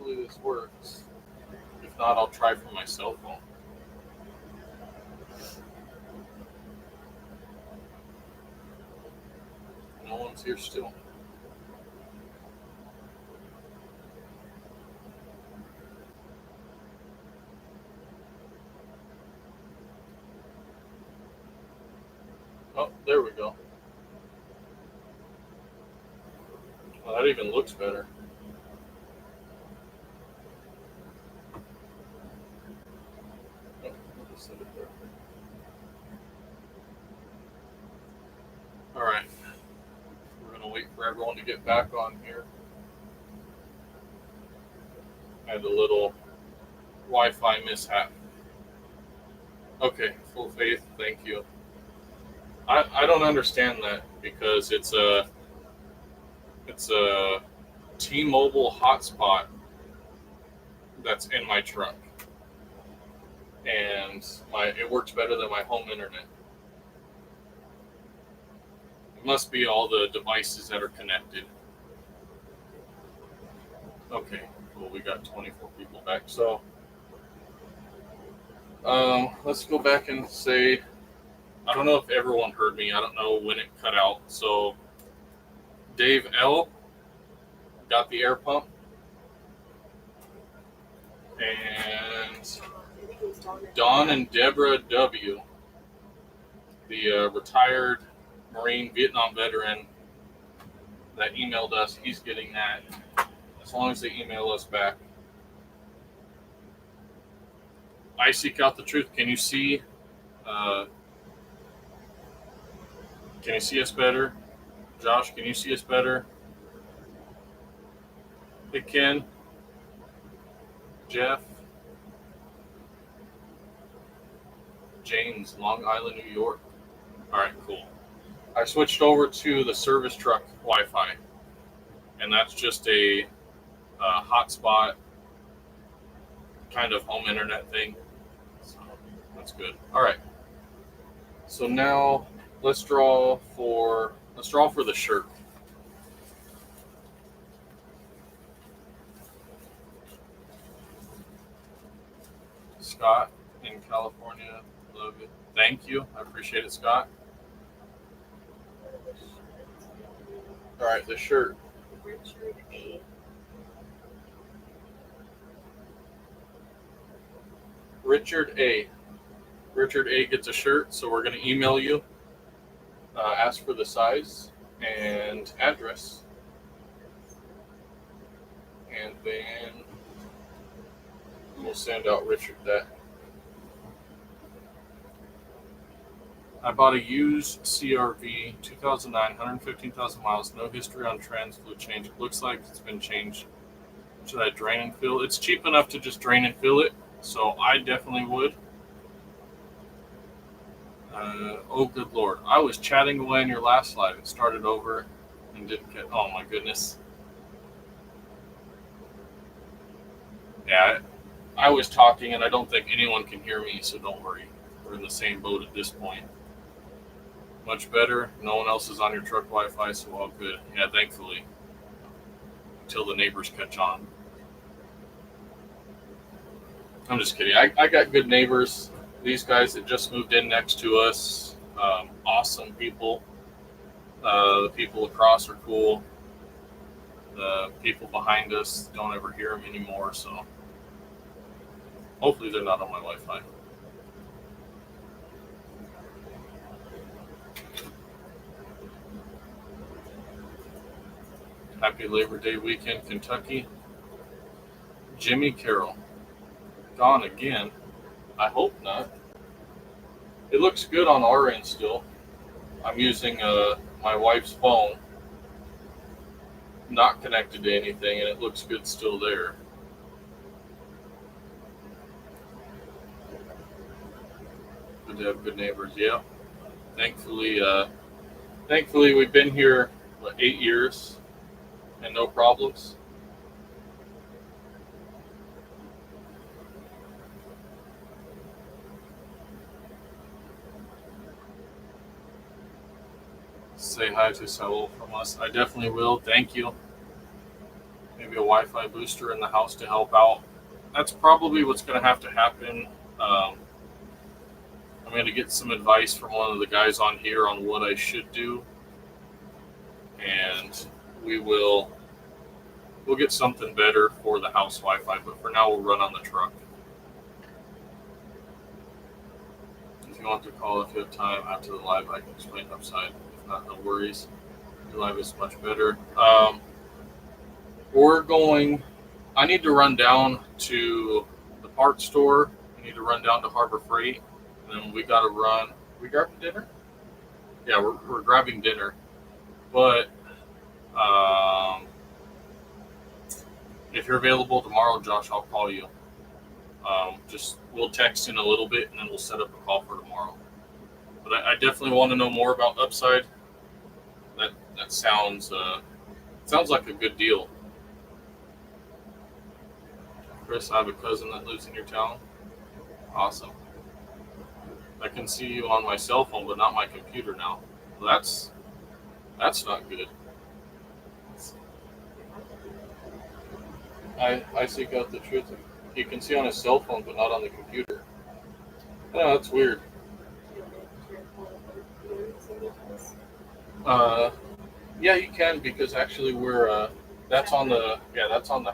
hopefully this works. If not, I'll try from my cell phone. No one's here still. Oh, there we go. Well, that even looks better. Oh, I'll just set it there. All right. We're going to wait for everyone to get back on here. I had a little Wi-Fi mishap. Okay, full faith, thank you. I don't understand that because it's a T-Mobile hotspot that's in my truck, and it works better than my home internet. It must be all the devices that are connected. Okay, cool. We got 24 people back. So let's go back and say, I don't know if everyone heard me. I don't know when it cut out. So Dave L. got the air pump. And Don and Deborah W., the retired Marine Vietnam veteran that emailed us, he's getting that as long as they email us back. I seek out the truth. Can you see? Can you see us better? Josh, can you see us better? Hey, Ken. Jeff. James, Long Island, New York. All right, cool. I switched over to the service truck Wi-Fi, and that's just a hotspot kind of home internet thing. So that's good. All right. So now let's draw for the shirt. Scott in California, love it. Thank you. I appreciate it, Scott. All right, the shirt. Richard A. Richard A gets a shirt, so we're going to email you, ask for the size and address, and then we'll send out Richard that. I bought a used CRV 2009, 115,000 miles, no history on trans, fluid change. It looks like it's been changed. Should I drain and fill? It's cheap enough to just drain and fill it, so I definitely would. Oh, good Lord. I was chatting away on your last slide. It started over and didn't get... Oh, my goodness. Yeah, I was talking, and I don't think anyone can hear me, so don't worry. We're in the same boat at this point. Much better. No one else is on your truck Wi-Fi, so all good. Yeah, thankfully. Until the neighbors catch on. I'm just kidding. I got good neighbors. These guys that just moved in next to us, awesome people. The people across are cool. The people behind us, don't ever hear them anymore, so hopefully they're not on my Wi-Fi. Happy Labor Day weekend, Kentucky. Jimmy Carroll. Gone again. I hope not. It looks good on our end still. I'm using my wife's phone, not connected to anything, and it looks good still there. Good to have good neighbors. Yeah. Thankfully we've been here 8 years and no problems. Say hi to Saul from us. I definitely will. Thank you. Maybe maybe a Wi-Fi booster in the house to help out. That's probably what's going to have to happen. I'm going to get some advice from one of the guys on here on what I should do, and we'll get something better for the house Wi-Fi. But for now, we'll run on the truck. If you want to call, if you have time after the live, I can explain upside. If not, no worries. The live is much better. I need to run down to the parts store. I need to run down to Harbor Freight. And then we got to run. We grabbing dinner? Yeah, we're grabbing dinner. But if you're available tomorrow, Josh, I'll call you. We'll text in a little bit, and then we'll set up a call for tomorrow. But I definitely want to know more about Upside. That sounds like a good deal. Chris, I have a cousin that lives in your town. Awesome. I can see you on my cell phone, but not my computer now. Well, that's not good. I seek out the truth. He can see on his cell phone, but not on the computer. Oh, that's weird. Yeah, you can, because actually that's on the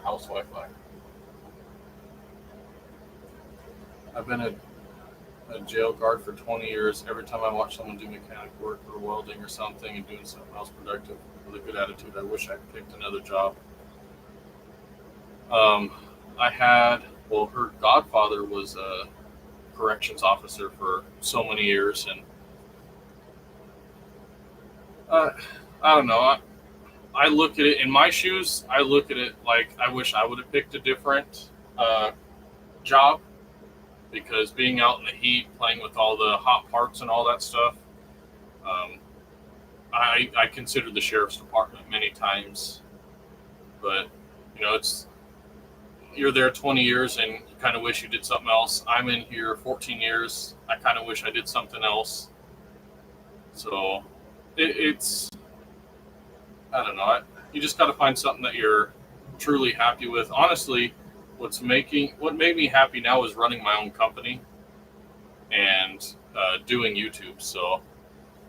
house Wi-Fi. I've been a jail guard for 20 years. Every time I watch someone do mechanic work or welding or something and doing something else productive with a good attitude, I wish I picked another job. Her godfather was a corrections officer for so many years, and I don't know. I look at it in my shoes. I look at it like I wish I would have picked a different job, because being out in the heat, playing with all the hot parts and all that stuff, I considered the sheriff's department many times, but you're there 20 years and you kind of wish you did something else. I'm in here 14 years. I kind of wish I did something else. So it's, I don't know. You just got to find something that you're truly happy with. Honestly, what made me happy now is running my own company and doing YouTube. So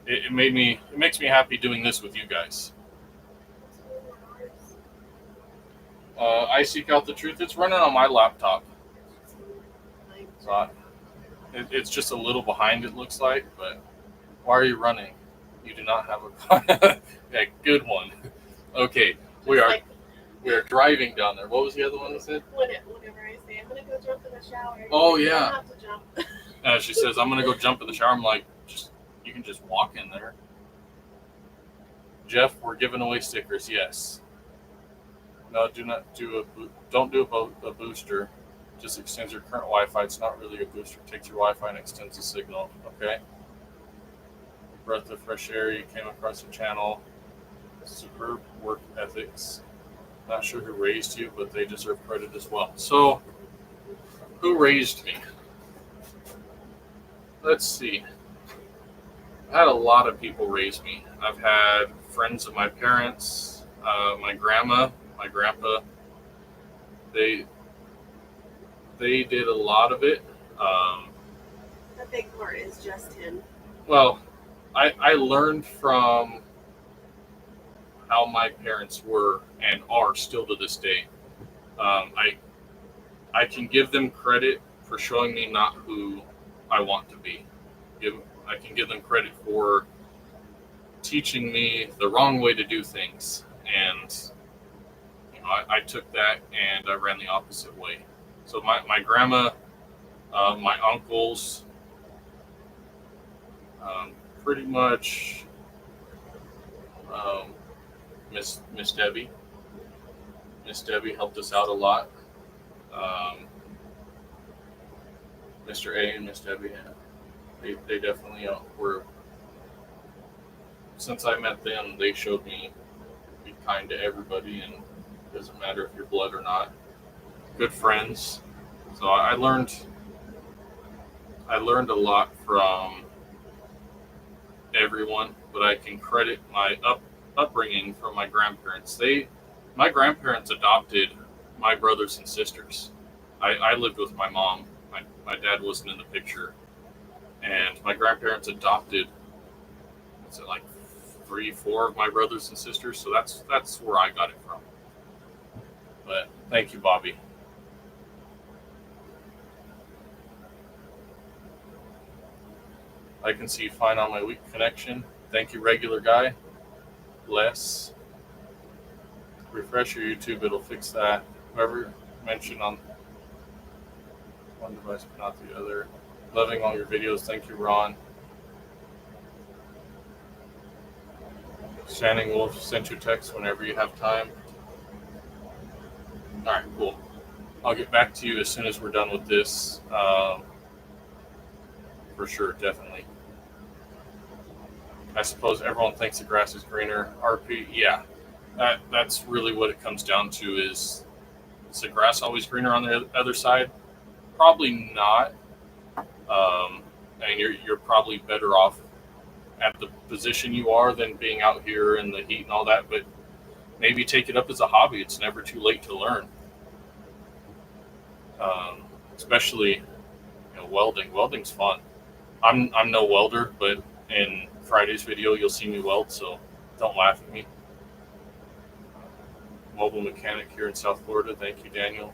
it makes me happy doing this with you guys. I seek out the truth. It's running on my laptop. So it's just a little behind, it looks like. But why are you running? You do not have a yeah, good one. Okay, we are driving down there. What was the other one that said? Whenever I say I'm gonna go jump in the shower. Oh yeah. You don't have to jump. She says I'm gonna go jump in the shower. I'm like, you can just walk in there. Jeff, we're giving away stickers. Yes. No, don't do a booster. Just extends your current Wi-Fi. It's not really a booster. It takes your Wi-Fi and extends the signal. Okay. Breath of fresh air. You came across the channel. Superb work ethics. Not sure who raised you, but they deserve credit as well. So, who raised me? Let's see. I had a lot of people raise me. I've had friends of my parents, my grandma, my grandpa. They did a lot of it. The big part is just him. Well, I learned from how my parents were and are still to this day. I can give them credit for showing me not who I want to be. I can give them credit for teaching me the wrong way to do things, and I took that and I ran the opposite way. So my grandma, my uncles, pretty much Miss Debbie. Miss Debbie helped us out a lot. Mr. A and Miss Debbie, they definitely were. Since I met them, they showed me be kind to everybody, and it doesn't matter if you're blood or not. Good friends. So I learned a lot from everyone, but I can credit my upbringing from my grandparents. They My grandparents adopted my brothers and sisters. I lived with my mom. My dad wasn't in the picture. And my grandparents adopted, what's it, like 3, 4 of my brothers and sisters. So that's where I got it from. But thank you, Bobby. I can see fine on my weak connection. Thank you, regular guy. Bless. Refresh your YouTube, it'll fix that. Whoever mentioned on one device but not the other. Loving all your videos. Thank you, Ron. Standing Wolf sent you text whenever you have time. All right, cool. I'll get back to you as soon as we're done with this. For sure, definitely. I suppose everyone thinks the grass is greener. RP, yeah. That's really what it comes down to is the grass always greener on the other side? Probably not. And you're probably better off at the position you are than being out here in the heat and all that, but maybe take it up as a hobby. It's never too late to learn. Especially welding. Welding's fun. I'm no welder, but in Friday's video you'll see me weld, so don't laugh at me. Mobile mechanic here in South Florida. Thank you, Daniel.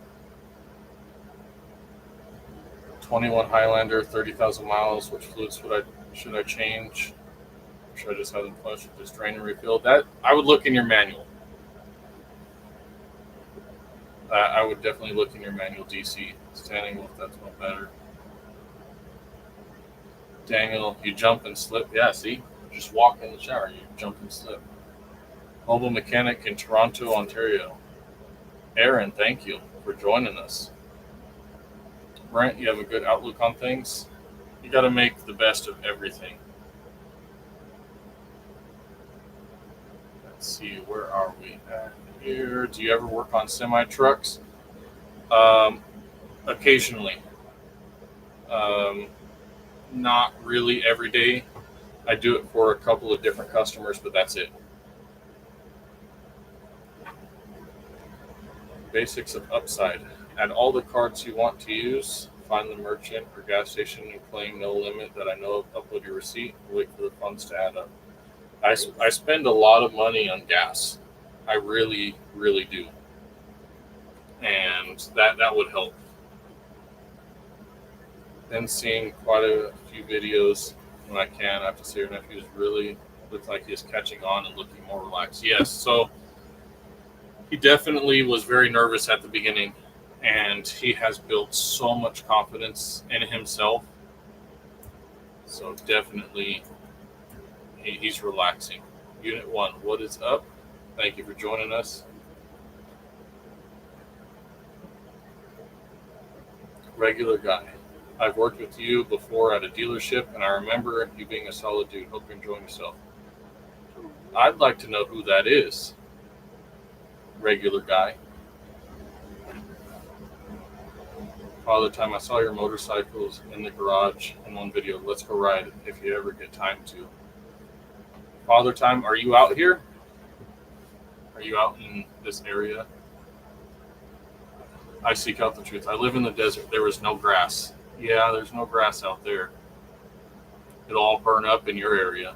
21 Highlander, 30,000 miles. Which fluids should I change? Or should I just have them flushed with this drain and refill? That I would look in your manual. I would definitely look in your manual, DC. Standing Wolf, that's not better. Daniel, you jump and slip. Yeah, see? Just walk in the shower. You jump and slip. Mobile mechanic in Toronto, Ontario. Aaron, thank you for joining us. Brent, you have a good outlook on things. You got to make the best of everything. Let's see, where are we at here? Do you ever work on semi-trucks? Occasionally. Not really every day. I do it for a couple of different customers, but that's it. Basics of upside. Add all the cards you want to use. Find the merchant or gas station and claim no limit that I know of. Upload your receipt. Wait for the funds to add up. I spend a lot of money on gas. I really, really do. And that would help. Then seeing quite a few videos when I can. I have to say your nephew really looks like he is catching on and looking more relaxed. Yes, so he definitely was very nervous at the beginning, and he has built so much confidence in himself. So definitely he's relaxing. Unit 1, what is up? Thank you for joining us. Regular guy. I've worked with you before at a dealership, and I remember you being a solid dude. Hope you're enjoying yourself. I'd like to know who that is. Regular guy. Father Time, I saw your motorcycles in the garage in one video. Let's go ride if you ever get time to. Father Time, are you out here? Are you out in this area? I seek out the truth. I live in the desert. There is no grass. Yeah, there's no grass out there. It'll all burn up in your area.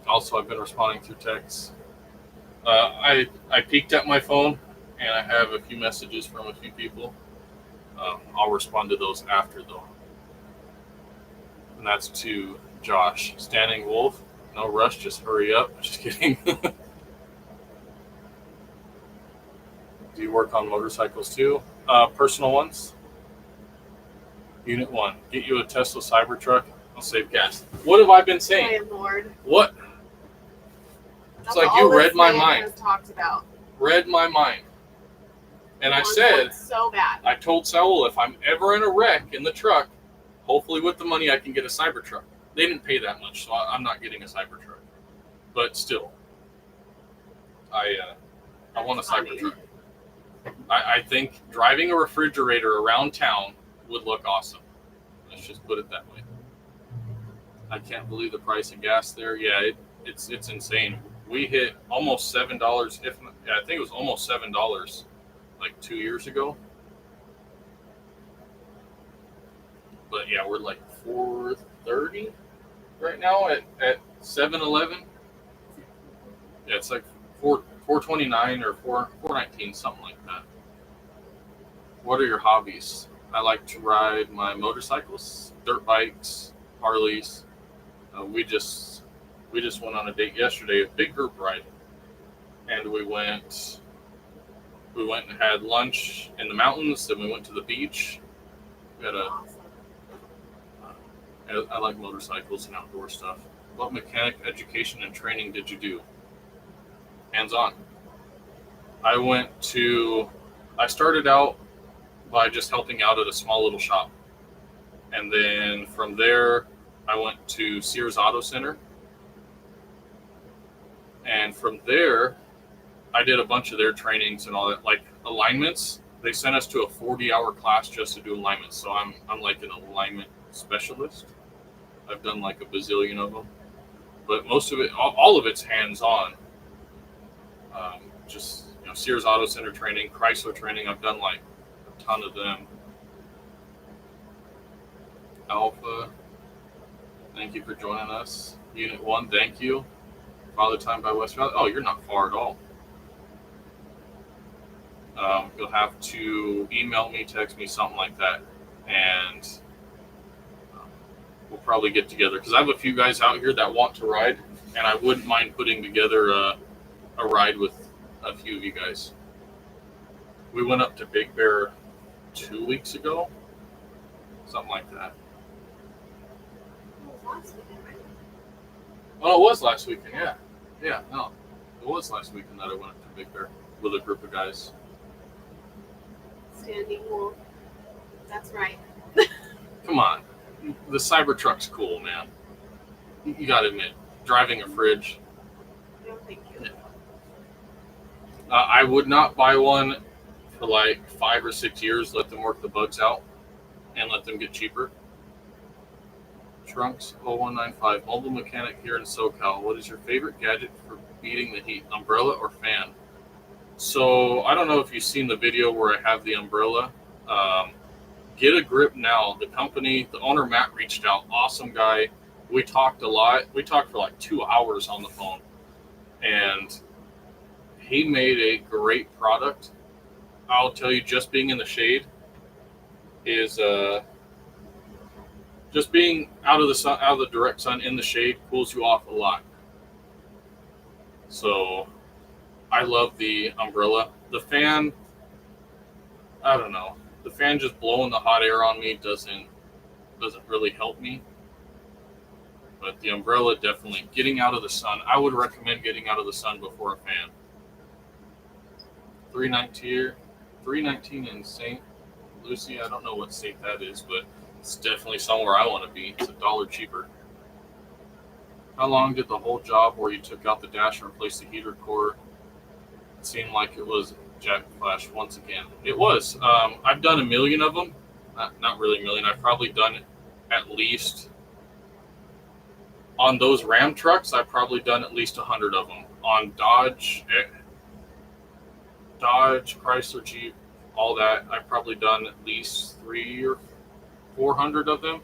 Also, I've been responding through texts. I peeked at my phone, and I have a few messages from a few people. I'll respond to those after, though. And that's to Josh. Standing Wolf, no rush, just hurry up. Just kidding. Do you work on motorcycles too? Personal ones? Unit 1, get you a Tesla Cybertruck. I'll save gas. What have I been saying? Oh, Lord. What? It's That's like all you this read my man mind. has talked about. Read my mind. And I said, so bad. I told Saul, if I'm ever in a wreck in the truck, hopefully with the money I can get a Cybertruck. They didn't pay that much, so I'm not getting a Cybertruck. But still, I want a Cybertruck. I think driving a refrigerator around town would look awesome. Let's just put it that way. I can't believe the price of gas there. Yeah, it's insane. we hit almost $7. I think it was almost $7 like 2 years ago. But yeah, we're like $4.30 right now at 7-Eleven. Yeah, it's like $4.29 or $4.19, something like that. What are your hobbies? I like to ride my motorcycles, dirt bikes, Harleys. We just went on a date yesterday, a big group ride, and we went and had lunch in the mountains. Then we went to the beach. We had I like motorcycles and outdoor stuff. What mechanic education and training did you do? Hands-on. I started out by just helping out at a small little shop. And then from there, I went to Sears Auto Center. And from there, I did a bunch of their trainings and all that, like alignments. They sent us to a 40-hour class just to do alignments. So I'm like an alignment specialist. I've done like a bazillion of them. But most of it, all of it's hands-on. Just, Sears Auto Center training, Chrysler training. I've done like a ton of them. Alpha, thank you for joining us. Unit 1, thank you. Father Time by West Valley. Oh, you're not far at all. You'll have to email me, text me, something like that, and we'll probably get together because I have a few guys out here that want to ride, and I wouldn't mind putting together a ride with a few of you guys. We went up to Big Bear 2 weeks ago, something like that. Oh, it was last weekend, yeah. Yeah, no. It was last weekend that I went up to Big Bear with a group of guys. Standing wolf. That's right. Come on. The Cybertruck's cool, man. You gotta admit, driving a fridge. No, thank you. I would not buy one for like 5 or 6 years, let them work the bugs out, and let them get cheaper. Trunks 0195, mobile mechanic here in SoCal. What is your favorite gadget for beating the heat, umbrella or fan? So I don't know if you've seen the video where I have the umbrella. Get a Grip Now. The company, the owner Matt reached out. Awesome guy. We talked a lot. We talked for like 2 hours on the phone, and he made a great product. I'll tell you, just being in the shade is just being out of the sun, out of the direct sun in the shade cools you off a lot. So I love the umbrella. The fan, I don't know. The fan just blowing the hot air on me doesn't really help me. But the umbrella, definitely getting out of the sun. I would recommend getting out of the sun before a fan. 319 in St. Lucie. I don't know what state that is, but it's definitely somewhere I want to be. It's $1 cheaper. How long did the whole job where you took out the dash and replaced the heater core? It seemed like it was jack flash once again. It was. I've done a million of them. Not really a million. I've probably done at least, on those Ram trucks, I've probably done at least 100 of them. On Dodge, Chrysler, Jeep, all that, I've probably done at least 300 or 400 of them.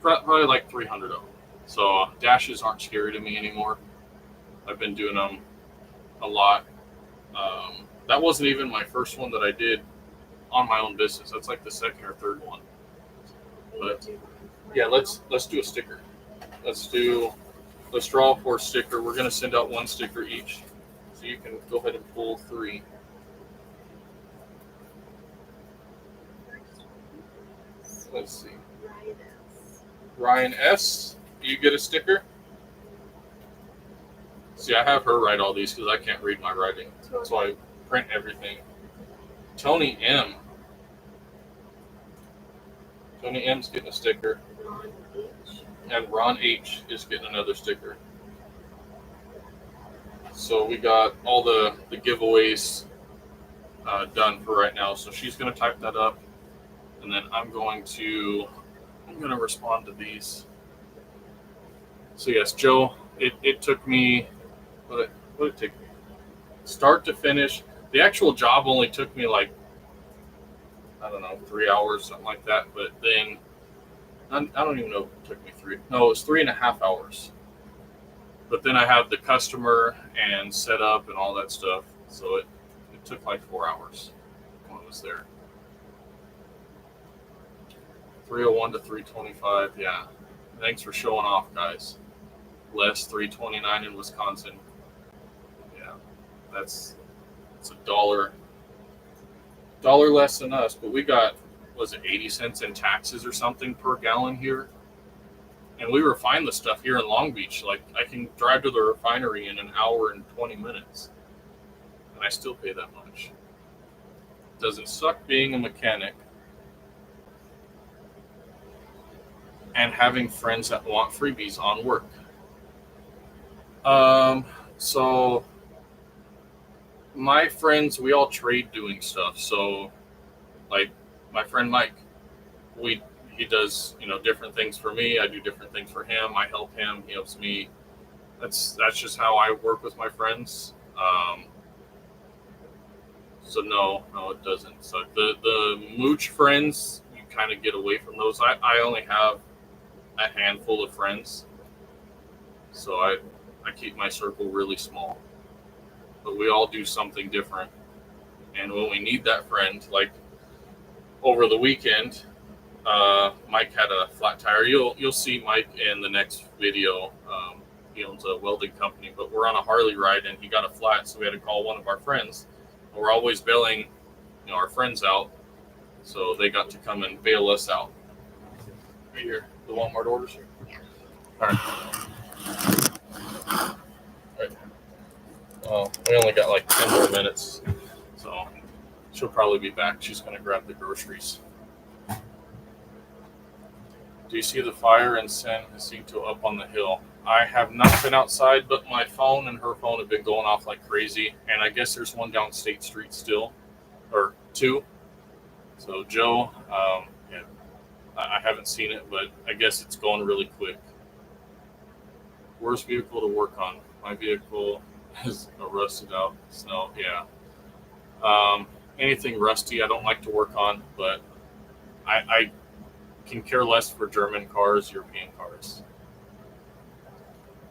Probably like 300 of them. So dashes aren't scary to me anymore. I've been doing them a lot. That wasn't even my first one that I did on my own business. That's like the second or third one. But yeah, let's do a sticker. Let's draw for a sticker. We're gonna send out 1 sticker each. So you can go ahead and pull 3. Let's see. Ryan S. You get a sticker? See, I have her write all these because I can't read my writing. So I print everything. Tony M. Tony M's getting a sticker. And Ron H. is getting another sticker. So we got all the giveaways done for right now. So she's going to type that up. And then I'm going to respond to these. So yes, Joe, it took me, what did it take me? Start to finish. The actual job only took me like, I don't know, 3 hours, something like that. But then, I don't even know if it took me three. No, it was 3.5 hours. But then I had the customer and setup and all that stuff. So it took like 4 hours when I was there. 301 to 325, yeah. Thanks for showing off, guys. Less 329 in Wisconsin. Yeah, it's $1 less than us, but we got, was it 80 cents in taxes or something per gallon here? And we refine the stuff here in Long Beach. Like, I can drive to the refinery in an hour and 20 minutes, and I still pay that much. Doesn't suck being a mechanic and having friends that want freebies on work. So my friends, we all trade doing stuff. So, like my friend Mike, he does different things for me. I do different things for him. I help him. He helps me. That's just how I work with my friends. So no, it doesn't. So the mooch friends, you kind of get away from those. I only have a handful of friends, so I keep my circle really small. But we all do something different, and when we need that friend, like over the weekend, Mike had a flat tire. You'll see Mike in the next video. He owns a welding company, but we're on a Harley ride, and he got a flat, so we had to call one of our friends. And we're always bailing, our friends out, so they got to come and bail us out. Right here, the Walmart orders here. Yeah. All right. Well, we only got like 10 more minutes, so she'll probably be back. She's going to grab the groceries. Do you see the fire and San Jacinto up on the hill? I have not been outside, but my phone and her phone have been going off like crazy. And I guess there's one down State Street still, or two. So Joe, yeah, I haven't seen it, but I guess it's going really quick. Worst vehicle to work on? My vehicle is a rusted out snow. Yeah. Anything rusty I don't like to work on, but I can care less for German cars, European cars.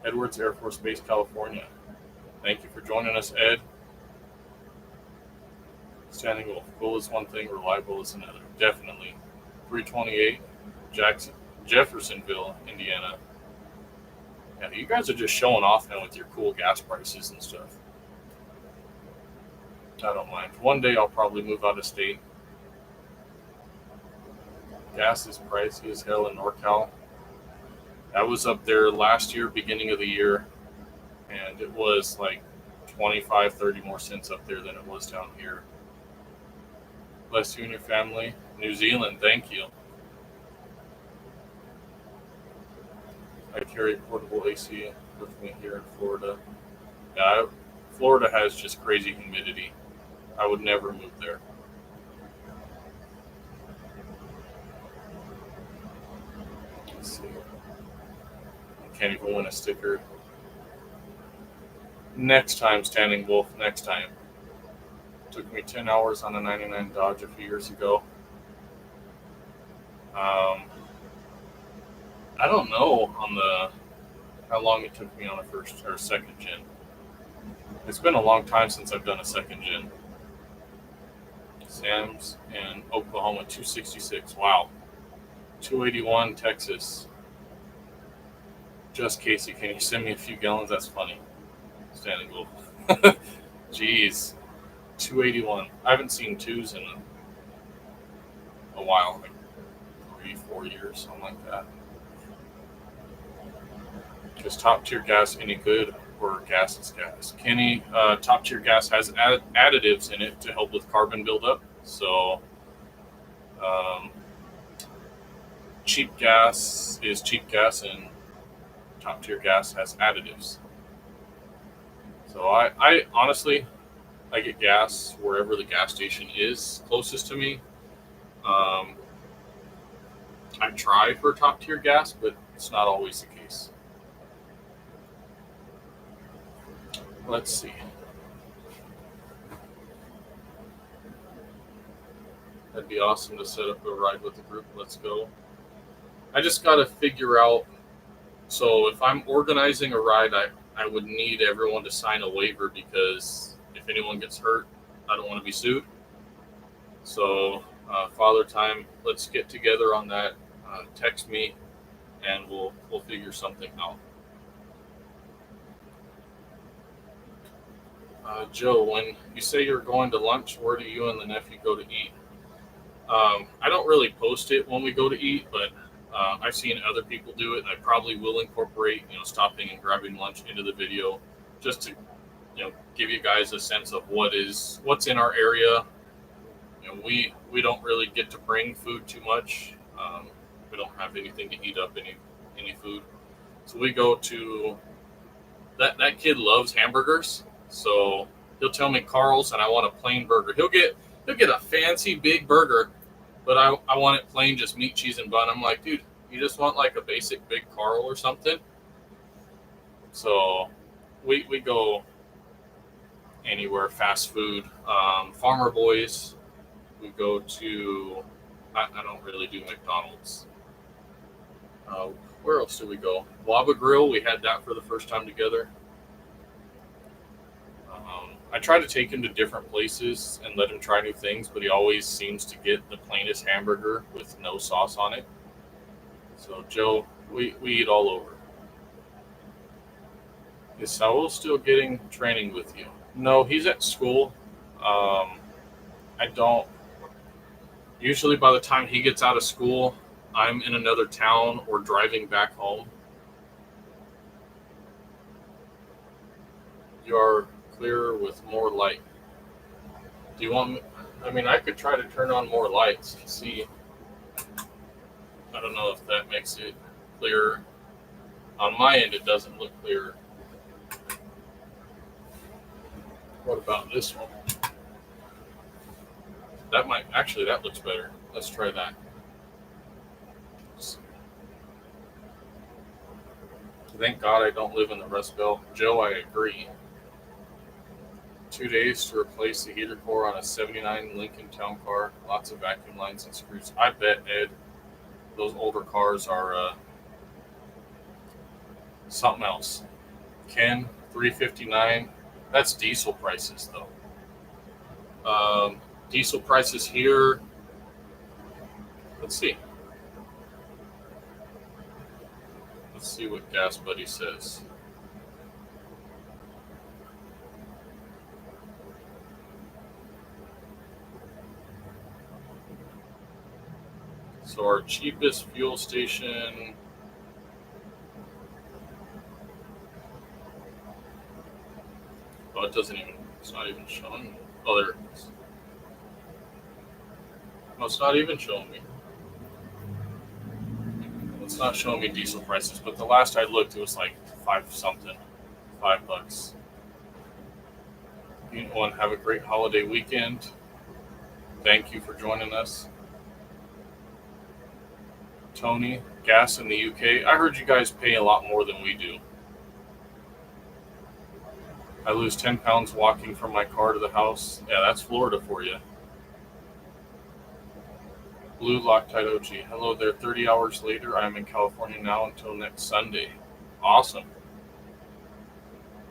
Edwards Air Force Base, California. Thank you for joining us, Ed. Standing wolf. Cool is one thing, reliable is another. Definitely. 328, Jeffersonville, Indiana. Yeah, you guys are just showing off now with your cool gas prices and stuff. I don't mind. One day I'll probably move out of state. Gas is pricey as hell in NorCal. I was up there last year, beginning of the year, and it was like 25, 30 more cents up there than it was down here. Bless you and your family. New Zealand, thank you. I carry portable AC with me here in Florida. Yeah, Florida has just crazy humidity. I would never move there. Let's see. I can't even win a sticker. Next time, Standing Wolf, next time. Took me 10 hours on a 99 Dodge a few years ago. I don't know how long it took me on a first or second gen. It's been a long time since I've done a second gen. Sam's in Oklahoma, 266. Wow. 281, Texas. Just Casey, can you send me a few gallons? That's funny. Standing Wolf. Jeez. 281. I haven't seen twos in a while, like 3-4 years, something like that. Is top tier gas any good, or gas is gas? Kenny, top tier gas has additives in it to help with carbon buildup. So, cheap gas is cheap gas, and top tier gas has additives. So I honestly, I get gas wherever the gas station is closest to me. I try for top tier gas, but it's not always the case. Let's see. That'd be awesome to set up a ride with the group. Let's go. I just got to figure out. So if I'm organizing a ride, I would need everyone to sign a waiver because if anyone gets hurt, I don't want to be sued. So Father Time, let's get together on that. Text me, and we'll figure something out. Joe, when you say you're going to lunch, where do you and the nephew go to eat? I don't really post it when we go to eat, but I've seen other people do it, and I probably will incorporate, stopping and grabbing lunch into the video, just to, give you guys a sense of what's in our area. We don't really get to bring food too much. We don't have anything to heat up any food, so we go to that kid loves hamburgers, so he'll tell me, Carl's, and I want a plain burger. He'll get a fancy big burger, but I want it plain, just meat, cheese, and bun. I'm like, dude, you just want like a basic big Carl or something? So we go anywhere, fast food. Farmer Boys, we go to, I don't really do McDonald's. Where else do we go? Waba Grill, we had that for the first time together. I try to take him to different places and let him try new things, but he always seems to get the plainest hamburger with no sauce on it. So, Joe, we eat all over. Is Saul still getting training with you? No, he's at school. I don't. Usually by the time he gets out of school, I'm in another town or driving back home. You're clearer with more light. Do you want me? I mean, I could try to turn on more lights and see. I don't know if that makes it clearer. On my end, it doesn't look clearer. What about this one? That looks better. Let's try that. Thank God I don't live in the Rust Belt. Joe, I agree. 2 days to replace the heater core on a 79 Lincoln Town Car. Lots of vacuum lines and screws. I bet, Ed, those older cars are something else. Ken, $359. That's diesel prices, though. Diesel prices here. Let's see. Let's see what Gas Buddy says. So our cheapest fuel station. Oh, it's not even showing me. Oh, there it is. No, it's not even showing me. It's not showing me diesel prices, but the last I looked, it was like $5. Everyone have a great holiday weekend. Thank you for joining us. Tony, gas in the UK. I heard you guys pay a lot more than we do. I lose 10 pounds walking from my car to the house. Yeah, that's Florida for you. Blue Loctite OG. Hello there. 30 hours later, I am in California now until next Sunday. Awesome.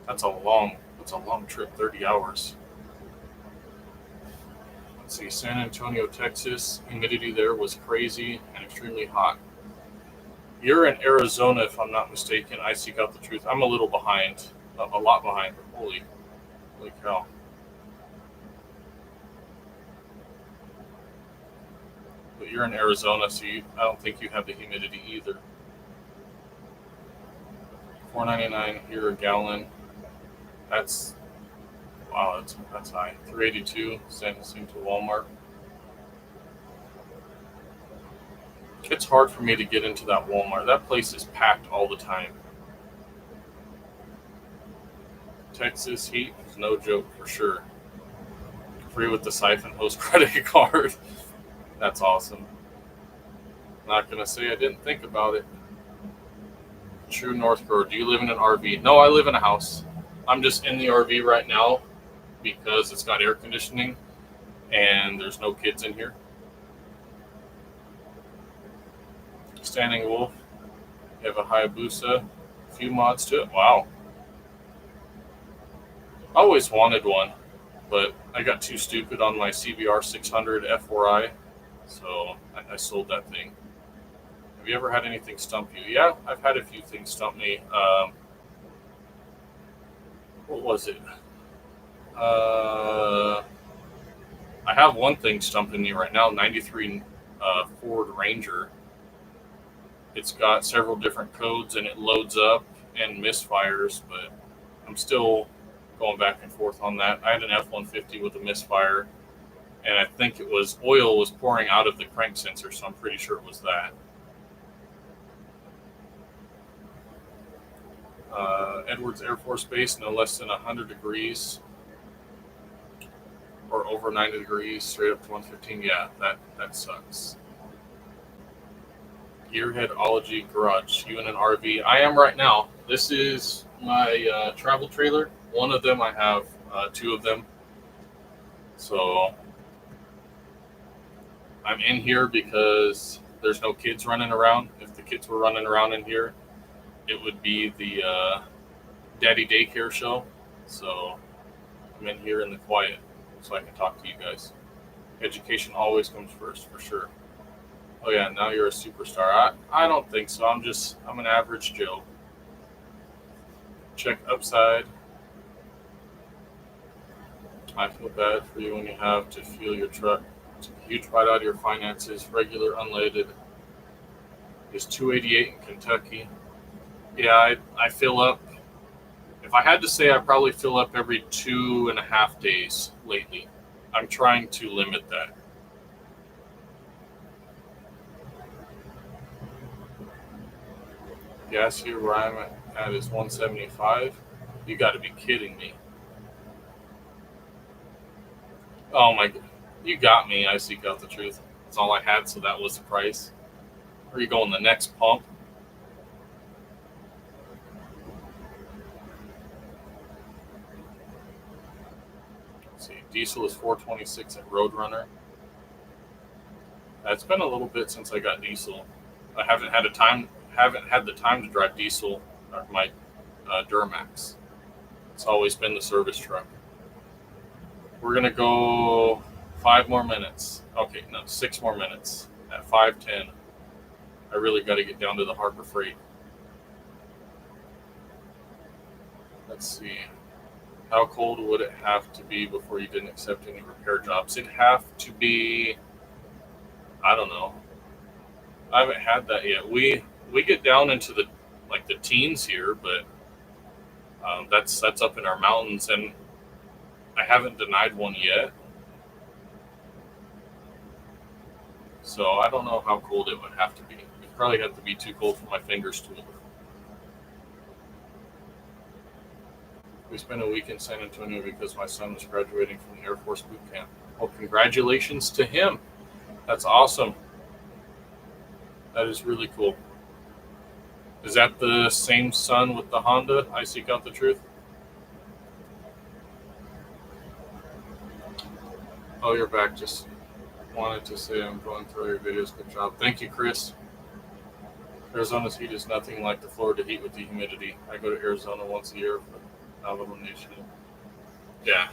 That's a long trip, 30 hours. Let's see, San Antonio, Texas. Humidity there was crazy and extremely hot. You're in Arizona, if I'm not mistaken. I seek out the truth. I'm a little behind, a lot behind. Holy cow. But you're in Arizona, so I don't think you have the humidity either. $4.99 here a gallon. That's high. $3.82 sent to Walmart. It's hard for me to get into that Walmart. That place is packed all the time. Texas heat is no joke for sure. Free with the siphon hose credit card. That's awesome. Not gonna say I didn't think about it. True North Road. Do you live in an RV? No, I live in a house. I'm just in the RV right now because it's got air conditioning and there's no kids in here. Standing Wolf. You have a Hayabusa. A few mods to it. Wow. I always wanted one, but I got too stupid on my CBR 600 F4i, so I sold that thing. Have you ever had anything stump you? Yeah, I've had a few things stump me. What was it? I have one thing stumping me right now, 93 Ford Ranger. It's got several different codes and it loads up and misfires, but I'm still going back and forth on that. I had an F-150 with a misfire, and I think it was oil was pouring out of the crank sensor, so I'm pretty sure it was that. Edwards Air Force Base, no less than 100 degrees or over 90 degrees, straight up to 115. Yeah, that sucks. Gearheadology Garage, you in an RV? I am right now. This is my travel trailer. One of them, I have two of them. So I'm in here because there's no kids running around. If the kids were running around in here, it would be the daddy daycare show. So I'm in here in the quiet so I can talk to you guys. Education always comes first, for sure. Oh yeah, now you're a superstar. I don't think so. I'm an average Joe. Check upside. I feel bad for you when you have to fuel your truck. It's a huge bite out of your finances. Regular unleaded is $288 in Kentucky. Yeah, I fill up. If I had to say, I probably fill up every 2.5 days lately. I'm trying to limit that. Gas here where I'm at is 175. You got to be kidding me. Oh my, you got me. I seek out the truth. That's all I had, so that was the price. Where are you going? The next pump? Let's see. Diesel is 426 at Roadrunner. It's been a little bit since I got diesel. I haven't had the time to drive diesel or my Duramax. It's always been the service truck. We're gonna go 5 more minutes. Okay, no, 6 more minutes at 5:10. I really got to get down to the Harbor Freight. Let's see. How cold would it have to be before you didn't accept any repair jobs? It'd have to be, I don't know. I haven't had that yet. We get down into the teens here, but that's up in our mountains, and I haven't denied one yet. So I don't know how cold it would have to be. It'd probably have to be too cold for my fingers to move. We spent a week in San Antonio because my son was graduating from the Air Force boot camp. Well, congratulations to him. That's awesome. That is really cool. Is that the same son with the Honda? I seek out the truth. Oh, you're back. Just wanted to say I'm going through your videos. Good job. Thank you, Chris. Arizona's heat is nothing like the Florida heat with the humidity. I go to Arizona once a year for Navajo Nation. Yeah,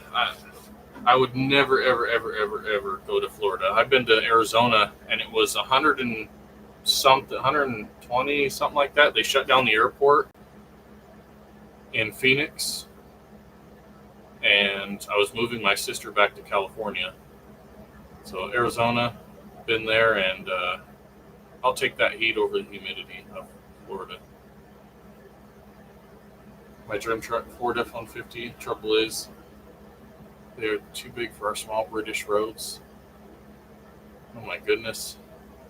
I would never, ever, ever, ever, ever go to Florida. I've been to Arizona, and it was 100 and something, 120, something like that. They shut down the airport in Phoenix, and I was moving my sister back to California. So Arizona, been there, and I'll take that heat over the humidity of Florida. My dream truck, Ford F-150. Trouble is, they're too big for our small British roads. Oh my goodness.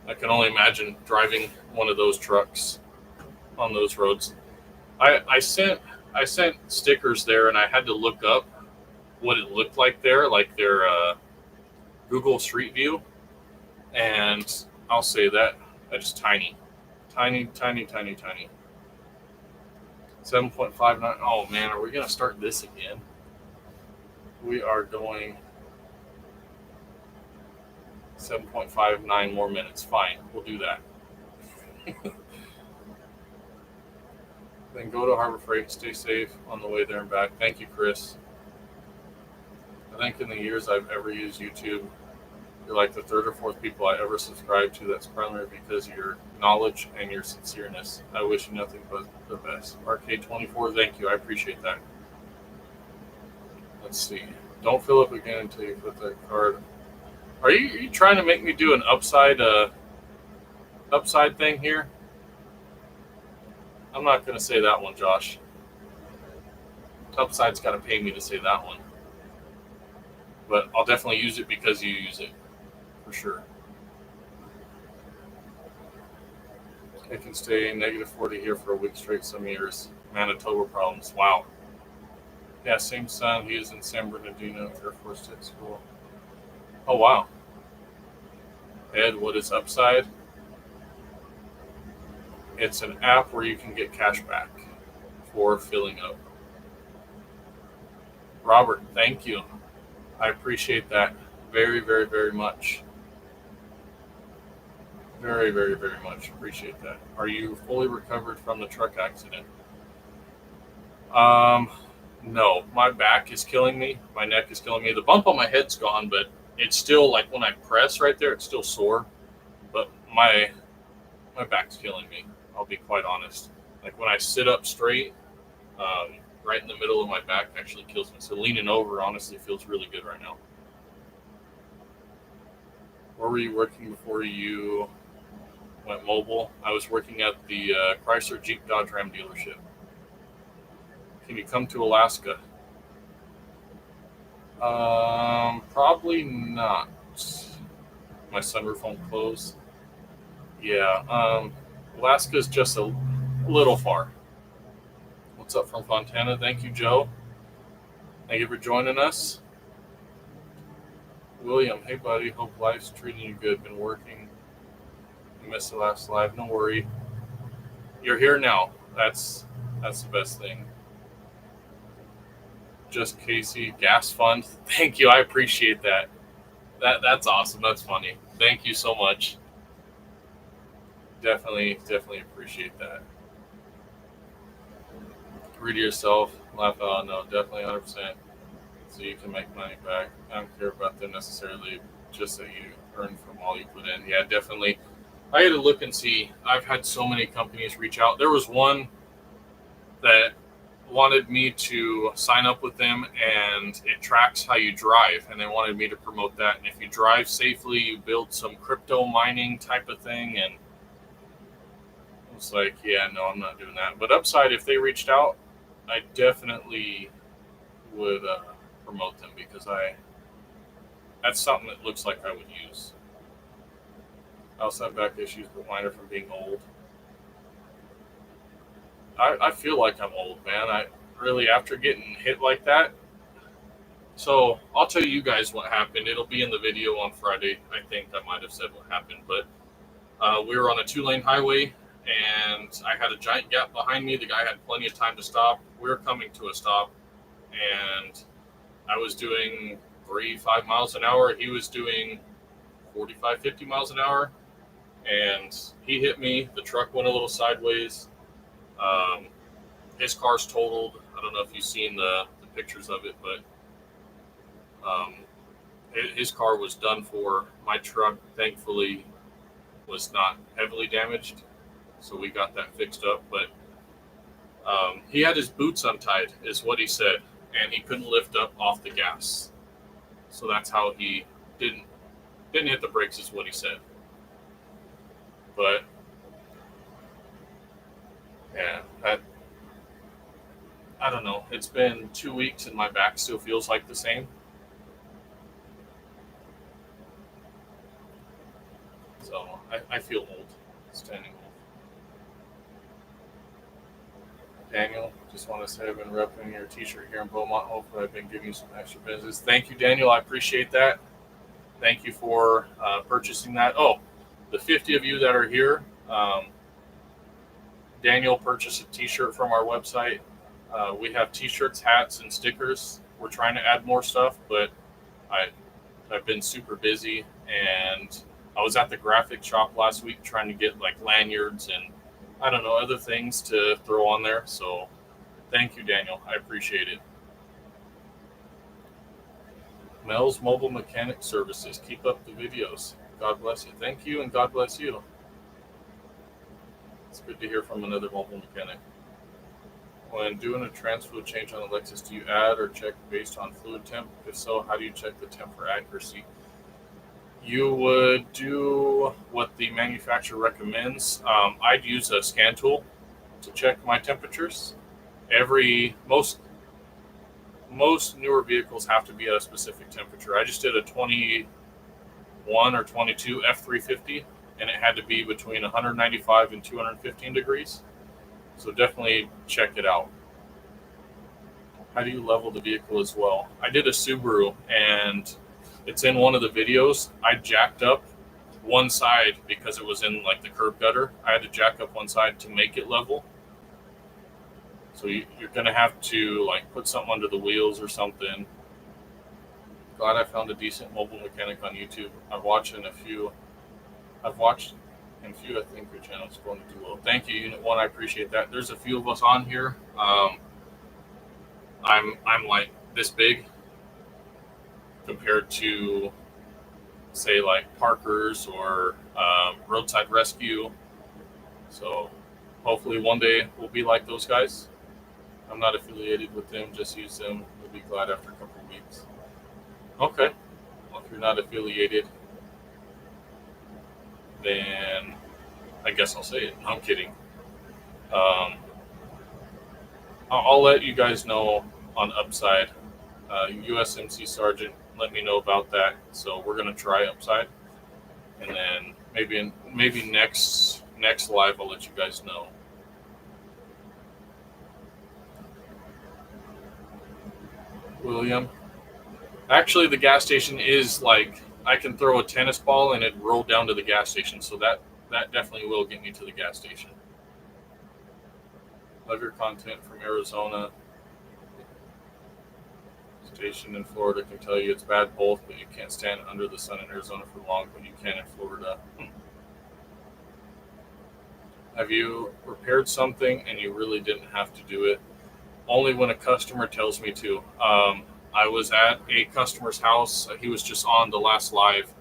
I can only imagine driving one of those trucks on those roads. I sent stickers there, and I had to look up what it looked like there, like their Google Street View. And I'll say that is tiny. Tiny, tiny, tiny, tiny. 7.59. Oh man, are we gonna start this again? We are going 7.59 more minutes. Fine, we'll do that. Then go to Harbor Freight. Stay safe on the way there and back. Thank you, Chris. I think in the years I've ever used YouTube, you're like the third or fourth people I ever subscribed to. That's primarily because of your knowledge and your sincereness. I wish you nothing but the best. RK24, thank you. I appreciate that. Let's see. Don't fill up again until you put that card. Are you trying to make me do an upside thing here? I'm not going to say that one, Josh. Upside's got to pay me to say that one. But I'll definitely use it because you use it. For sure. It can stay -40 here for a week straight some years. Manitoba problems. Wow. Yeah, same son. He is in San Bernardino Air Force Tech School. Oh, wow. Ed, what is Upside? It's an app where you can get cash back for filling up. Robert, thank you. I appreciate that very, very, very much. Very, very, very much appreciate that. Are you fully recovered from the truck accident? No. My back is killing me. My neck is killing me. The bump on my head's gone, but it's still like when I press right there, it's still sore. But my back's killing me. I'll be quite honest. Like when I sit up straight, right in the middle of my back actually kills me. So leaning over honestly feels really good right now. Where were you working before you went mobile? I was working at the Chrysler Jeep Dodge Ram dealership. Can you come to Alaska? Probably not. My sunroof won't close. Yeah, Alaska's just a little far. What's up from Fontana? Thank you, Joe. Thank you for joining us. William, hey buddy, hope life's treating you good. Been working. You missed the last live. No worry. You're here now. That's the best thing. Just Casey, gas fund. Thank you. I appreciate that. That's awesome. That's funny. Thank you so much. Definitely appreciate that. Read to yourself. Laugh out. No, definitely 100%. So you can make money back. I don't care about them necessarily. Just that you earn from all you put in. Yeah, definitely. I had to look and see. I've had so many companies reach out. There was one that wanted me to sign up with them, and it tracks how you drive, and they wanted me to promote that. And if you drive safely, you build some crypto mining type of thing. And I was like, yeah, no, I'm not doing that. But Upside, if they reached out, I definitely would promote them because that's something that looks like I would use. I also have back issues, but minor from being old. I feel like I'm old, man. I really, after getting hit like that. So I'll tell you guys what happened. It'll be in the video on Friday. I think I might have said what happened, but we were on a 2-lane highway, and I had a giant gap behind me. The guy had plenty of time to stop. We were coming to a stop, and I was doing 3-5 miles an hour. He was doing 45-50 miles an hour, and he hit me. The truck went a little sideways. His car's totaled. I don't know if you've seen the pictures of it, but his car was done for. My truck, thankfully, was not heavily damaged, so we got that fixed up. But he had his boots untied, is what he said, and he couldn't lift up off the gas. So that's how he didn't hit the brakes, is what he said. But yeah, I don't know. It's been 2 weeks and my back still feels like the same. So I feel old, standing old. Daniel, just want to say I've been repping your t-shirt here in Beaumont. Hopefully I've been giving you some extra business. Thank you, Daniel. I appreciate that. Thank you for purchasing that. Oh, the 50 of you that are here, Daniel purchased a t-shirt from our website. We have t-shirts, hats, and stickers. We're trying to add more stuff, but I've been super busy, and I was at the graphic shop last week trying to get like lanyards and I don't know, other things to throw on there. So thank you, Daniel. I appreciate it. Mel's Mobile Mechanic Services. Keep up the videos. God bless you. Thank you, and God bless you. It's good to hear from another mobile mechanic. When doing a trans fluid change on the Lexus, do you add or check based on fluid temp? If so, how do you check the temp for accuracy? You would do what the manufacturer recommends. I'd use a scan tool to check my temperatures. Most newer vehicles have to be at a specific temperature. I just did a 21 or 22 F350, and it had to be between 195 and 215 degrees. So definitely check it out. How do you level the vehicle as well? I did a Subaru, and it's in one of the videos. I jacked up one side because it was in like the curb gutter. I had to jack up one side to make it level. So you're going to have to like put something under the wheels or something. Glad I found a decent mobile mechanic on YouTube. I've watched in a few, I think your channel's going to do well. Thank you, Unit 1. I appreciate that. There's a few of us on here. I'm like this big compared to, say, like Parker's or Roadside Rescue. So hopefully one day we'll be like those guys. I'm not affiliated with them. Just use them. We'll be glad after a couple of weeks. Okay. Well, if you're not affiliated, then I guess I'll say it. No, I'm kidding. I'll let you guys know on Upside. USMC Sergeant let me know about that. So we're gonna try Upside, and then maybe next live I'll let you guys know. William, actually the gas station is like I can throw a tennis ball and it roll down to the gas station. So that definitely will get me to the gas station. Love your content from Arizona. Station in Florida can tell you it's bad both, but you can't stand under the sun in Arizona for long, but you can in Florida. Have you repaired something and you really didn't have to do it? Only when a customer tells me to. I was at a customer's house. He was just on the last live,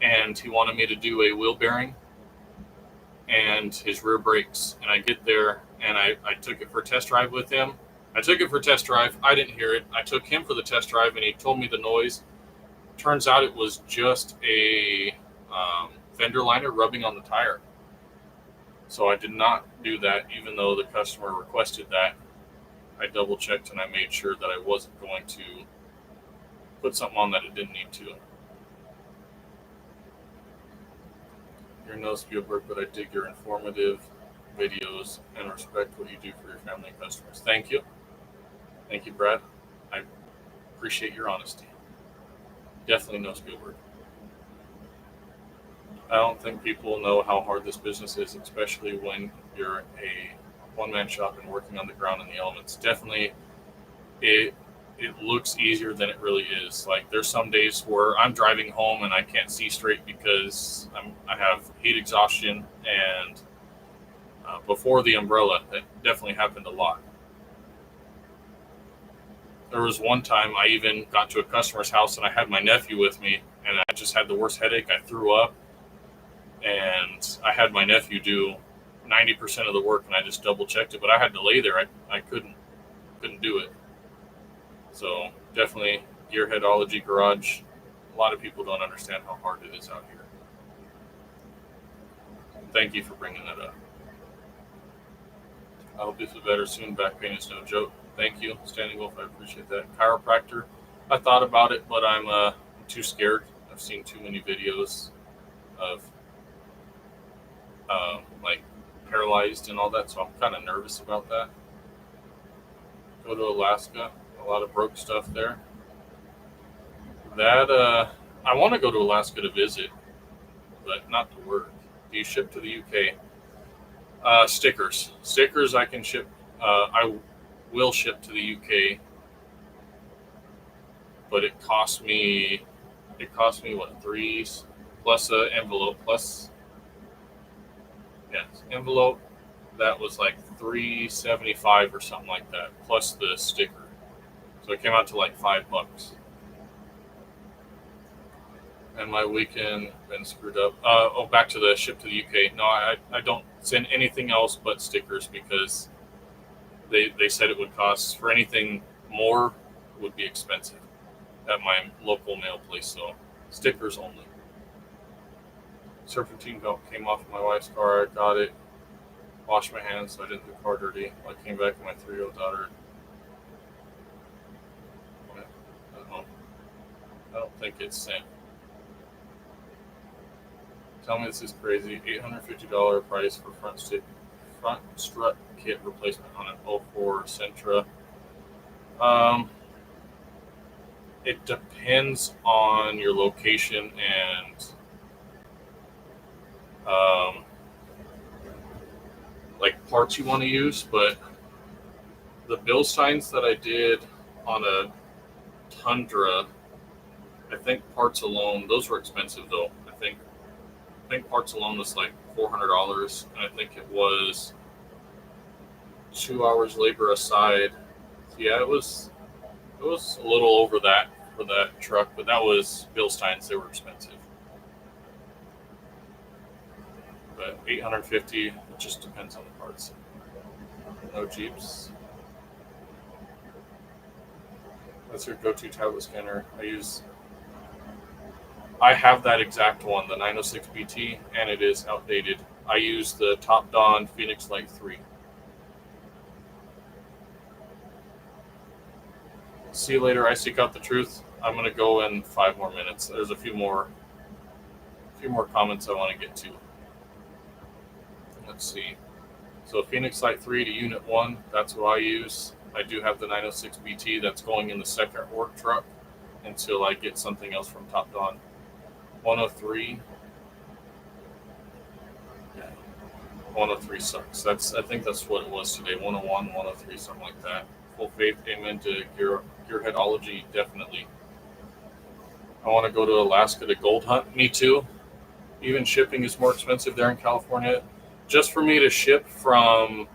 and he wanted me to do a wheel bearing and his rear brakes. And I get there, and I took it for a test drive with him. I took it for a test drive. I didn't hear it. I took him for the test drive, and he told me the noise. Turns out it was just a fender liner rubbing on the tire. So I did not do that, even though the customer requested that. I double checked and I made sure that I wasn't going to put something on that it didn't need to. You're no Spielberg, but I dig your informative videos and respect what you do for your family and customers. Thank you. Thank you, Brad. I appreciate your honesty. Definitely no Spielberg. I don't think people know how hard this business is, especially when you're a one-man shop and working on the ground in the elements. Definitely, it looks easier than it really is. Like there's some days where I'm driving home and I can't see straight because I have heat exhaustion, and before the umbrella, that definitely happened a lot. There was one time I even got to a customer's house and I had my nephew with me, and I just had the worst headache. I threw up, and I had my nephew do 90% of the work, and I just double checked it, but I had to lay there. I couldn't do it. So definitely Gearheadology Garage. A lot of people don't understand how hard it is out here. Thank you for bringing that up. I hope you feel better soon. Back pain is no joke. Thank you, Standing Wolf. I appreciate that. Chiropractor. I thought about it, but I'm too scared. I've seen too many videos of like paralyzed and all that, so I'm kind of nervous about that. Go to Alaska. A lot of broke stuff there. That I want to go to Alaska to visit, but not to work. Do you ship to the UK? Stickers. Stickers I can ship. I will ship to the UK, but it cost me what, three plus an envelope plus envelope. That was like $3.75 or something like that, plus the sticker. So it came out to like $5. And my weekend been screwed up. Back to the ship to the UK. No, I don't send anything else but stickers because they said it would cost, for anything more would be expensive at my local mail place. So stickers only. Serpentine belt came off of my wife's car. I got it. Washed my hands so I didn't get the car dirty. I came back and my 3-year-old daughter. I don't think it's sent. Tell me this is crazy. $850 price for front strut kit replacement on an 04 Sentra. It depends on your location and like parts you want to use, but the Bilsteins that I did on a Tundra, I think parts alone, those were expensive though. I think parts alone was like $400, and I think it was 2 hours labor aside. Yeah, it was a little over that for that truck, but that was Bilsteins. They were expensive. But $850, it just depends on the parts. No Jeeps. That's your go-to tablet scanner. I have that exact one, the 906 BT, and it is outdated. I use the Top Dawn Phoenix Light 3. See you later. I seek out the truth. I'm going to go in 5 more minutes. There's a few more comments I want to get to. Let's see. So Phoenix Light 3 to Unit 1, that's what I use. I do have the 906 BT that's going in the second work truck until I get something else from Top Dawn. 103. Yeah. 103 sucks. I think that's what it was today. 101, 103, something like that. Full faith, amen to Gearheadology, definitely. I want to go to Alaska to gold hunt. Me too. Even shipping is more expensive there in California. Just for me to ship from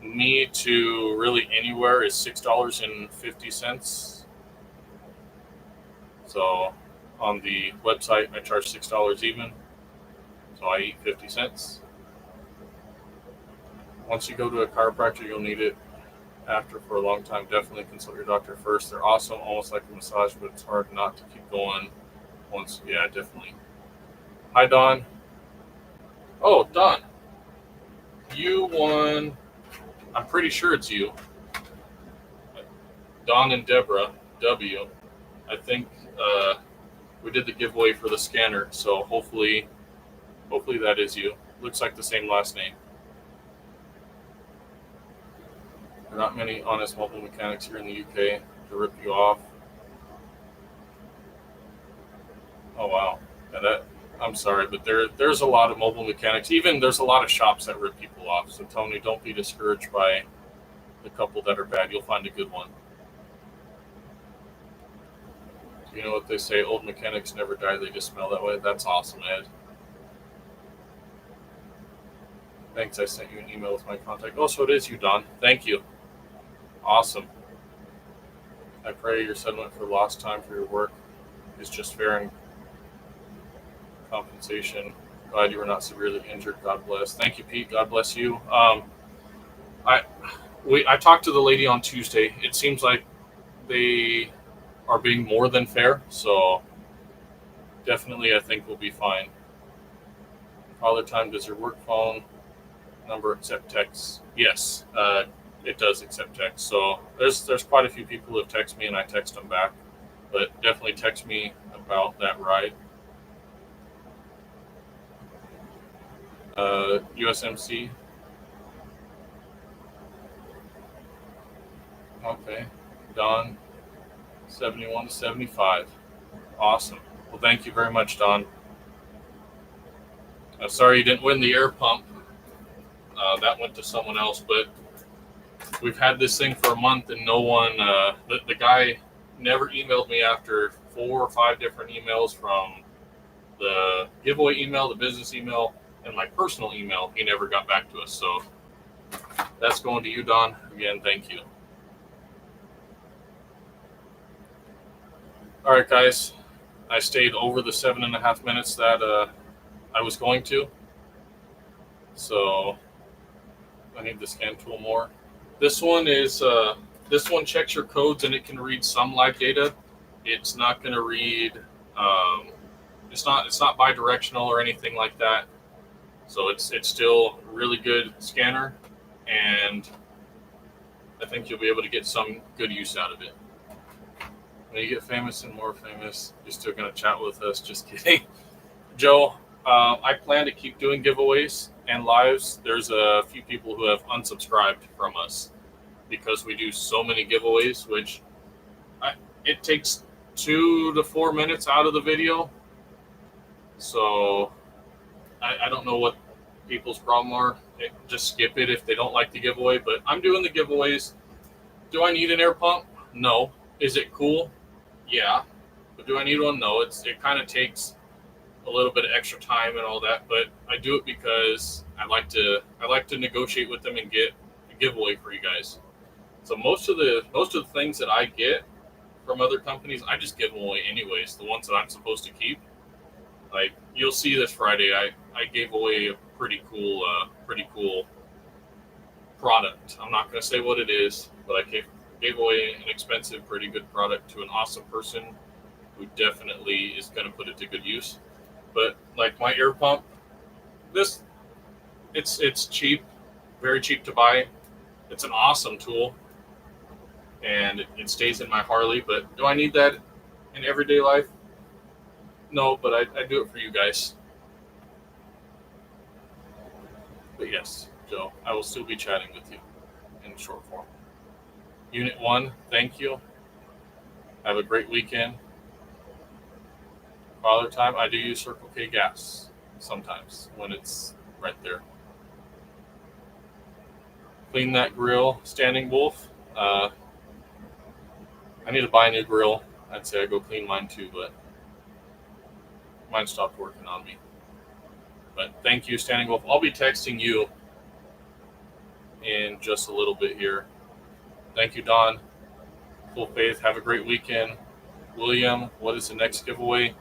me to really anywhere is $6.50. So on the website, I charge $6 even. So I eat 50 cents. Once you go to a chiropractor, you'll need it after for a long time. Definitely consult your doctor first. They're awesome, almost like a massage, but it's hard not to keep going once. Yeah, definitely. Hi, Don. Oh, Don. You won. I'm pretty sure it's you. Don and Deborah, W. I think we did the giveaway for the scanner, so hopefully that is you. Looks like the same last name. There are not many honest mobile mechanics here in the UK to rip you off. Oh wow. Yeah, I'm sorry, but there's a lot of mobile mechanics. Even there's a lot of shops that rip people off. So Tony, don't be discouraged by the couple that are bad. You'll find a good one. You know what they say? Old mechanics never die. They just smell that way. That's awesome, Ed. Thanks. I sent you an email with my contact. Oh, so it is you, Don. Thank you. Awesome. I pray your settlement for lost time for your work is just fair and compensation. Glad you were not severely injured. God bless. Thank you, Pete. God bless you. I talked to the lady on Tuesday. It seems like they are being more than fair, so definitely I think we'll be fine. Father Time, does your work phone number accept texts? Yes, it does accept text. So there's quite a few people who have texted me and I text them back, but definitely text me about that ride. USMC. Okay. Don, 71 to 75. Awesome. Well, thank you very much, Don. Sorry you didn't win the air pump. That went to someone else, but we've had this thing for a month and no one, the guy never emailed me after 4 or 5 different emails from the giveaway email, the business email, and my personal email. He never got back to us. So that's going to you, Don. Again, thank you. All right, guys. I stayed over the 7.5 minutes that I was going to. So I need the scan tool more. This one checks your codes and it can read some live data. It's not going to read. It's not bi-directional or anything like that. So it's still a really good scanner, and I think you'll be able to get some good use out of it. When you get famous and more famous, you're still going to chat with us. Just kidding. Joe, I plan to keep doing giveaways and lives. There's a few people who have unsubscribed from us because we do so many giveaways, which it takes 2 to 4 minutes out of the video. So I don't know what people's problem are. Just skip it if they don't like the giveaway. But I'm doing the giveaways. Do I need an air pump? No. Is it cool? Yeah. But do I need one? No. It kind of takes a little bit of extra time and all that. But I do it because I like to negotiate with them and get a giveaway for you guys. So most of the things that I get from other companies, I just give them away anyways. The ones that I'm supposed to keep. Like you'll see this Friday, I gave away a pretty cool product. I'm not going to say what it is, but I gave away an expensive, pretty good product to an awesome person who definitely is going to put it to good use. But like my air pump, it's cheap, very cheap to buy. It's an awesome tool, and it stays in my Harley. But do I need that in everyday life? No, but I do it for you guys. But yes, Joe, I will still be chatting with you in short form. Unit 1, thank you. Have a great weekend. Father time, I do use Circle K gas sometimes when it's right there. Clean that grill, Standing Wolf. I need to buy a new grill. I'd say I go clean mine too, but mine stopped working on me. But thank you, Standing Wolf. I'll be texting you in just a little bit here. Thank you, Don. Full Faith, have a great weekend. William, what is the next giveaway?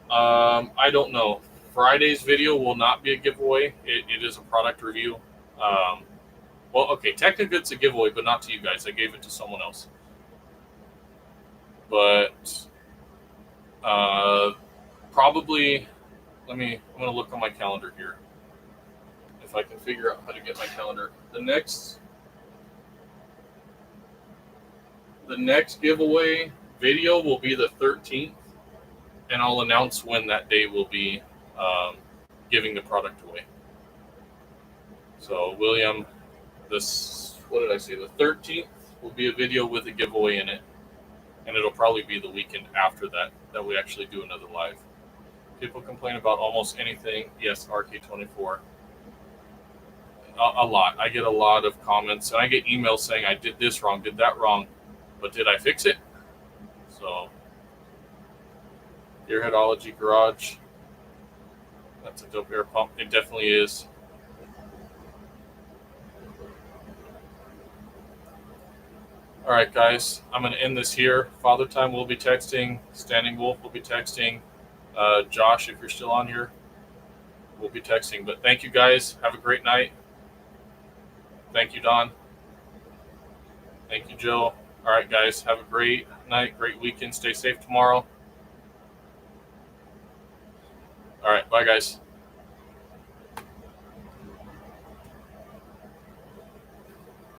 I don't know. Friday's video will not be a giveaway. It is a product review. Well, okay, technically it's a giveaway, but not to you guys. I gave it to someone else. But probably, I'm going to look on my calendar here. If I can figure out how to get my calendar. The next giveaway video will be the 13th, and I'll announce when that day will be giving the product away. So, William, what did I say? The 13th will be a video with a giveaway in it, and it'll probably be the weekend after that we actually do another live. People complain about almost anything. Yes, RK24. A lot. I get a lot of comments, and I get emails saying I did this wrong, did that wrong, but did I fix it? So, your Headology Garage. That's a dope air pump. It definitely is. All right, guys. I'm going to end this here. Father Time will be texting. Standing Wolf will be texting. Josh, if you're still on here, we'll be texting. But thank you, guys. Have a great night. Thank you, Don. Thank you, Joe. All right, guys. Have a great night, great weekend. Stay safe tomorrow. All right. Bye, guys.